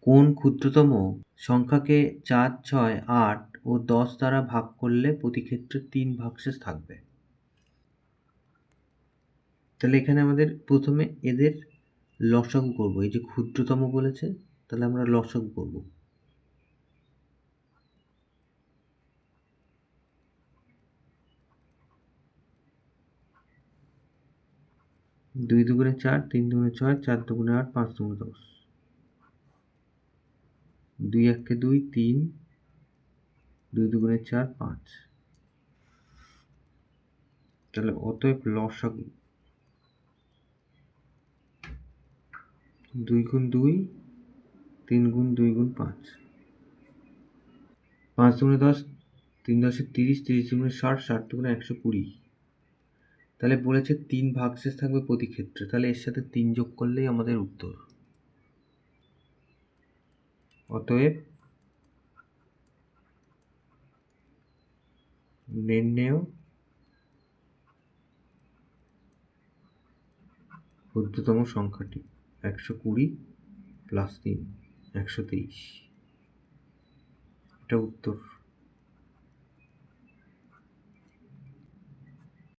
কোন ক্ষুদ্রতম সংখ্যাকে 4, 6, 8 ও 10 দ্বারা ভাগ করলে প্রতি ক্ষেত্রে 3 ভাগশেষ থাকবে? তাহলে এখানে আমাদের প্রথমে এদের লসাগু করব। এই যে ক্ষুদ্রতম বলেছে, তাহলে আমরা লসাগু করব। 2 দুগুণে 4, 3 দুগুণে 6, 4 দুগুণে 8, 5 দুগুণে 10। 2 একে 2, 3, 2 দুগুণে 4, 5। তাহলে অতএব লসাগু 2 গুণ 2, 3 গুণ 2 গুণ 5। 5 দুগুণে 10, 3 10 30, 30 দুগুণে 60, 60 দুগুণে 120। তাহলে বলেছে 3 ভাগশেষ থাকবে প্রতি ক্ষেত্রে, তাহলে এর সাথে 3 যোগ করলেই আমাদের উত্তর। অতএব নির্ণেয় ক্ষুদ্রতম সংখ্যাটি 120 + 3, 123। এটা উত্তর।